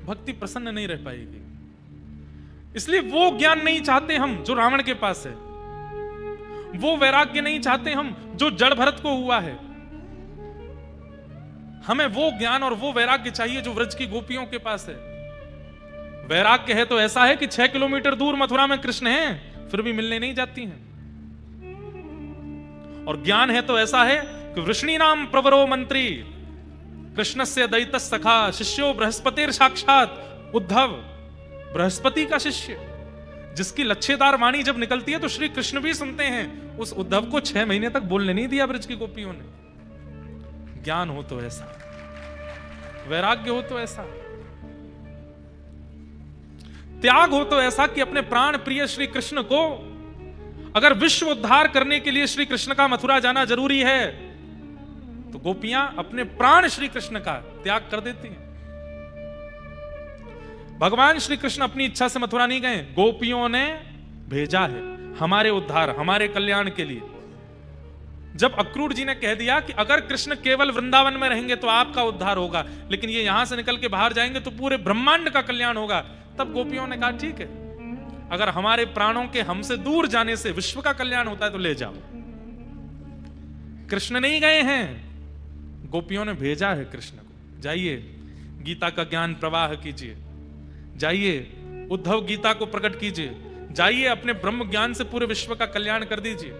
भक्ति प्रसन्न नहीं रह पाएगी। इसलिए वो ज्ञान नहीं चाहते हम जो रावण के पास है, वो वैराग्य नहीं चाहते हम जो जड़ भरत को हुआ है। हमें वो ज्ञान और वो वैराग्य चाहिए जो व्रज की गोपियों के पास है। वैराग्य है तो ऐसा है कि 6 किलोमीटर दूर मथुरा में कृष्ण हैं, फिर भी मिलने नहीं जाती हैं। और ज्ञान है तो ऐसा है कि वृष्णि नाम प्रवरो मंत्री कृष्ण से दैत सखा शिष्यो बृहस्पतिर साक्षात उद्धव, बृहस्पति का शिष्य, जिसकी लच्छेदार वाणी जब निकलती है तो श्री कृष्ण भी सुनते हैं। उस उद्धव को 6 महीने तक बोलने नहीं दिया ब्रज की गोपियों ने। ज्ञान हो तो ऐसा, वैराग्य हो तो ऐसा, त्याग हो तो ऐसा कि अपने प्राण प्रिय श्री कृष्ण को, अगर विश्व उद्धार करने के लिए श्री कृष्ण का मथुरा जाना जरूरी है तो गोपियां अपने प्राण श्री कृष्ण का त्याग कर देती हैं। भगवान श्री कृष्ण अपनी इच्छा से मथुरा नहीं गए, गोपियों ने भेजा है हमारे उद्धार, हमारे कल्याण के लिए। जब अक्रूर जी ने कह दिया कि अगर कृष्ण केवल वृंदावन में रहेंगे तो आपका उद्धार होगा, लेकिन ये यहां से निकल के बाहर जाएंगे तो पूरे ब्रह्मांड का कल्याण होगा, तब गोपियों ने कहा ठीक है, अगर हमारे प्राणों के हमसे दूर जाने से विश्व का कल्याण होता है तो ले जाओ। कृष्ण नहीं गए हैं, गोपियों ने भेजा है कृष्ण को, जाइए गीता का ज्ञान प्रवाह कीजिए, जाइए उद्धव गीता को प्रकट कीजिए, जाइए अपने ब्रह्म ज्ञान से पूरे विश्व का कल्याण कर दीजिए।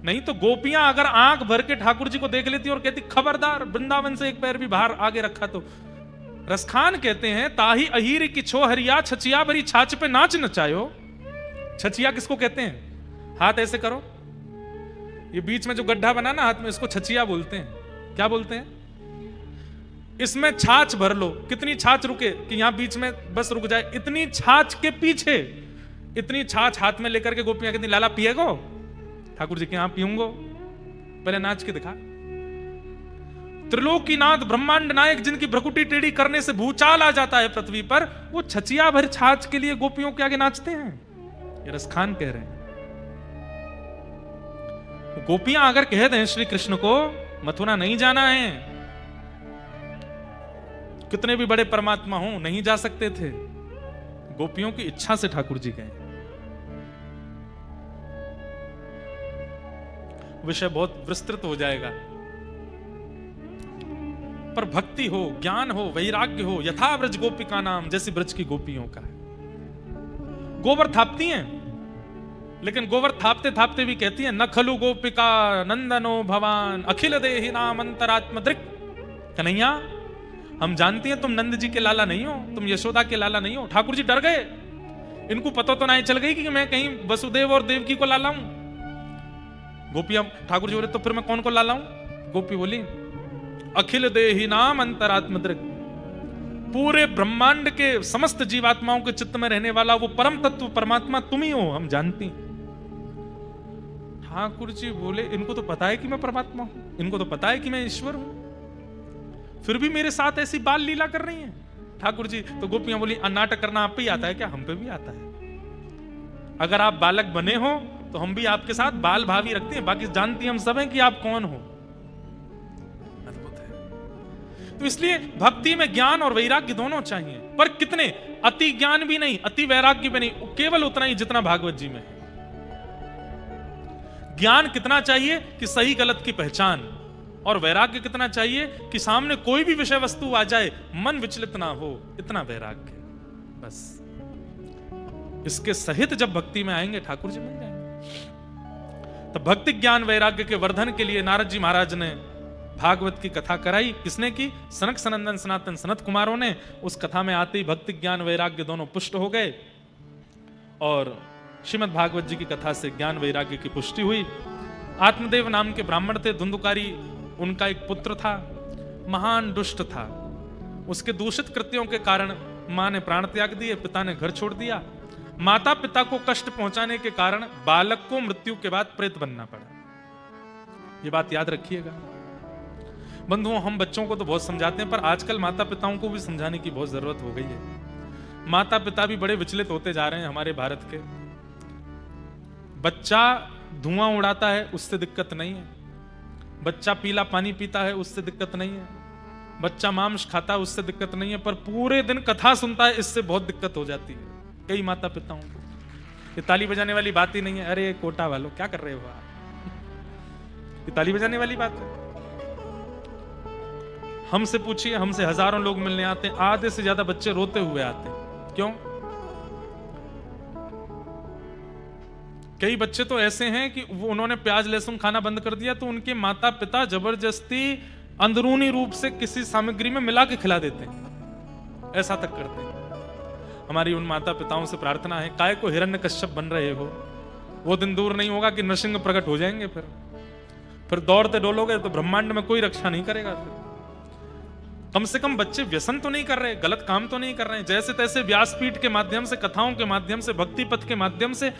नहीं तो गोपियां अगर आंख भर के ठाकुर जी को देख लेती और कहती खबरदार वृंदावन से एक पैर भी बाहर आगे रखा तो। रसखान कहते हैं ताही अहीर की छो हरिया छचिया भरी छाछ पे नाच नचायो। छचिया किसको कहते हैं? हाथ ऐसे करो, ये बीच में जो गड्ढा बना ना हाथ में, इसको छचिया बोलते हैं। क्या बोलते हैं? इसमें छाछ भर लो, कितनी छाछ रुके कि यहां बीच में बस रुक जाए, इतनी छाछ के पीछे इतनी छाछ हाथ में लेकर के गोपियां कहती लाला पिएगो? ठाकुर जी के यहां पीऊंगो, पहले नाच के दिखा। त्रिलोकीनाथ ब्रह्मांड नायक जिनकी भ्रकुटी टेढ़ी करने से भूचाल आ जाता है पृथ्वी पर, वो छचिया भर छाछ के लिए गोपियों के आगे नाचते हैं। ये रसखान कह रहे हैं। गोपियां अगर कह दें श्री कृष्ण को मथुरा नहीं जाना है, कितने भी बड़े परमात्मा हो नहीं जा सकते थे, गोपियों की इच्छा से ठाकुर जी गए। विषय बहुत विस्तृत हो जाएगा, पर भक्ति हो, ज्ञान हो, वैराग्य हो, यथा ब्रज गोपिका नाम, जैसी ब्रज की गोपियों का है। गोबर थापती हैं, लेकिन गोबर थापते थापते भी कहती हैं न खलु गोपिका नंदनो भवान अखिल देहि नाम अंतरात्म दृक्। कन्हैया हम जानती हैं तुम नंद जी के लाला नहीं हो, तुम यशोदा के लाला नहीं हो। ठाकुर जी डर गए, इनको पता तो नहीं चल गई कि मैं कहीं वसुदेव और देवकी को लाला हूं। गोपियां ठाकुर जी बोले तो फिर मैं कौन को लाला हूं? गोपी बोली अखिल देहि नाम अंतरात्म दृक्, पूरे ब्रह्मांड के समस्त जीवात्माओं के चित्त में रहने वाला वो परम तत्व परमात्मा तुम ही हो, हम जानती। ठाकुर जी बोले इनको तो पता है कि मैं परमात्मा हूं, इनको तो पता है कि मैं ईश्वर हूं, फिर भी मेरे साथ ऐसी बाल लीला कर रही हैं। ठाकुर जी तो गोपियां बोली नाटक करना आप पे ही आता है क्या? हम पे भी आता है। अगर आप बालक बने हो तो हम भी आपके साथ बाल भावी रखते हैं, बाकी जानती हम सब हैं कि आप कौन हो। अद्भुत है। तो इसलिए भक्ति में ज्ञान और वैराग्य दोनों चाहिए, पर कितने? अति ज्ञान भी नहीं, अति वैराग्य भी नहीं, केवल उतना ही जितना भागवत जी में है। ज्ञान कितना चाहिए कि सही गलत की पहचान, और वैराग्य कितना चाहिए कि सामने कोई भी विषय वस्तु आ जाए मन विचलित ना हो, इतना वैराग्य। बस इसके सहित जब भक्ति में आएंगे ठाकुर जी मिल जाएंगे। तो भक्ति ज्ञान वैराग्य के वर्धन के लिए नारद जी महाराज ने भागवत की कथा कराई। किसने की? सनक सनंदन सनातन सनत कुमारों ने। उस कथा में आते ही भक्ति ज्ञान वैराग्य दोनों पुष्ट हो गए, और श्रीमद् भागवत जी की कथा से ज्ञान वैराग्य की पुष्टि हुई। आत्मदेव नाम के ब्राह्मण थे, धुंधुकारी उनका एक पुत्र था, महान दुष्ट था। उसके दूषित कृत्यों के कारण मां ने प्राण त्याग दिए, पिता ने घर छोड़ दिया। माता पिता को कष्ट पहुंचाने के कारण बालक को मृत्यु के बाद प्रेत बनना पड़ा। ये बात याद रखिएगा बंधुओं। हम बच्चों को तो बहुत समझाते हैं, पर आजकल माता पिताओं को भी समझाने की बहुत जरूरत हो गई है। माता पिता भी बड़े विचलित होते जा रहे हैं हमारे भारत के। बच्चा धुआं उड़ाता है उससे दिक्कत नहीं है, बच्चा पीला पानी पीता है उससे दिक्कत नहीं है, बच्चा मांस खाता है उससे दिक्कत नहीं है, पर पूरे दिन कथा सुनता है इससे बहुत दिक्कत हो जाती है कई माता पिताओं को। ये ताली बजाने वाली बात ही नहीं है। अरे कोटा वालों क्या कर रहे हो आप, ये ताली बजाने वाली बात है? हमसे पूछिए, हमसे हजारों लोग मिलने आते हैं, आधे से ज्यादा बच्चे रोते हुए आते हैं। क्यों? कई बच्चे तो ऐसे हैं कि वो उन्होंने प्याज लहसुन खाना बंद कर दिया तो उनके माता पिता जबरदस्ती अंदरूनी रूप से किसी सामग्री में मिला के खिला देते हैं, ऐसा तक करते हैं। हमारी उन माता पिताओं से प्रार्थना है, काय को हिरण्यकश्यप बन रहे हो, वो दिन दूर नहीं होगा कि नृसिंह प्रकट हो जाएंगे, फिर दौड़ते डोलोगे तो ब्रह्मांड में कोई रक्षा नहीं करेगा। फिर कम से कम बच्चे व्यसन तो नहीं कर रहे, गलत काम तो नहीं कर रहे हैं। जैसे तैसे व्यासपीठ के माध्यम से, कथाओं के माध्यम से, भक्ति पथ के माध्यम से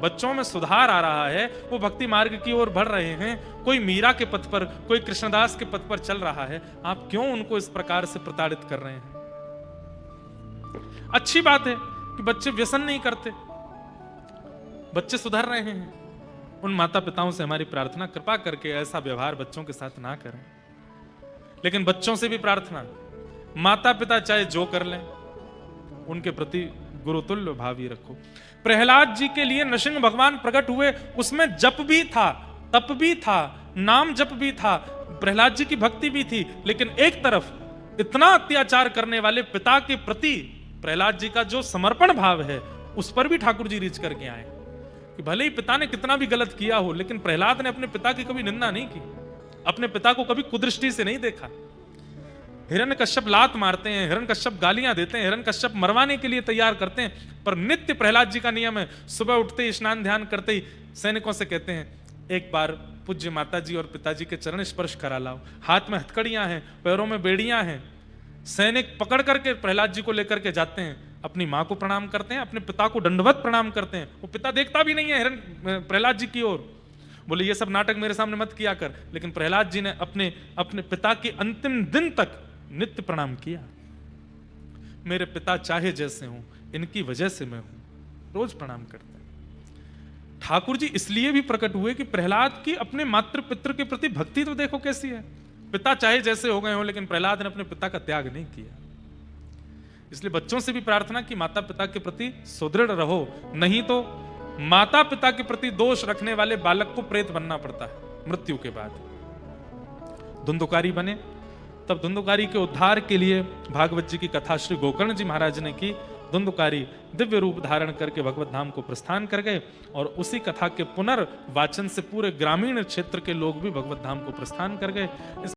बच्चों में सुधार आ रहा है, वो भक्ति मार्ग की ओर बढ़ रहे हैं। कोई मीरा के पथ पर, कोई कृष्णदास के पथ पर चल रहा है, आप क्यों उनको इस प्रकार से प्रताड़ित कर रहे हैं? अच्छी बात है कि बच्चे व्यसन नहीं करते, बच्चे सुधर रहे हैं। उन माता पिताओं से हमारी प्रार्थना, कृपा करके ऐसा व्यवहार बच्चों के साथ ना करें। लेकिन बच्चों से भी प्रार्थना, माता पिता चाहे जो कर लें, उनके प्रति गुरुतुल्य भाव ही रखो। प्रहलाद जी के लिए नृसिंह भगवान प्रकट हुए, उसमें जप भी था, तप भी था, नाम जप भी था, प्रहलाद जी की भक्ति भी थी। लेकिन एक तरफ इतना अत्याचार करने वाले पिता के प्रति प्रहलाद जी का जो समर्पण भाव है, उस पर भी ठाकुर जी रीच करके आए कि भले ही पिता ने कितना भी गलत किया हो, लेकिन प्रहलाद ने अपने पिता की कभी निंदा नहीं की, अपने पिता को कभी कुदृष्टि से नहीं देखा। हिरण्यकश्यप लात मारते हैं, हिरण्यकश्यप गालियां देते हैं, हिरण्यकश्यप मरवाने के लिए तैयार करते हैं, पर नित्य प्रहलाद जी का नियम है, सुबह उठते ही स्नान ध्यान करते ही सैनिकों से कहते हैं, एक बार पूज्य माता जी और पिताजी के चरण स्पर्श करा लाओ। हाथ में हथकड़ियां हैं, पैरों में बेड़ियां हैं। सैनिक पकड़ करके प्रहलाद जी को लेकर के जाते हैं, अपनी मां को प्रणाम करते हैं, अपने पिता को दंडवत प्रणाम करते हैं। वो पिता देखता भी नहीं है प्रहलाद जी की ओर, बोले ये सब नाटक मेरे सामने मत किया कर। लेकिन प्रहलाद जी ने अपने पिता के अंतिम दिन तक नित्य प्रणाम किया। मेरे पिता चाहे जैसे हूं, इनकी वजह से मैं हूं, रोज प्रणाम करते हैं। ठाकुर जी इसलिए भी प्रकट हुए कि प्रहलाद की अपने मातृ पितृ के प्रति भक्ति तो देखो कैसी है। पिता चाहे जैसे हो गए हो, लेकिन प्रहलाद ने अपने पिता का त्याग नहीं किया। इसलिए बच्चों से भी प्रार्थना कि माता पिता के प्रति सुदृढ़ रहो, नहीं तो माता पिता के प्रति दोष रखने वाले बालक को प्रेत बनना पड़ता है मृत्यु के बाद। धुंधुकारी बने, तब धुंधुकारी के उद्धार के लिए भागवत जी की कथा श्री गोकर्ण जी महाराज ने की। धुंधुकारी दिव्य रूप धारण करके भगवत धाम को प्रस्थान कर गए, और उसी कथा के पुनर्वाचन से पूरे ग्रामीण क्षेत्र के लोग भी भगवत धाम को प्रस्थान कर गए।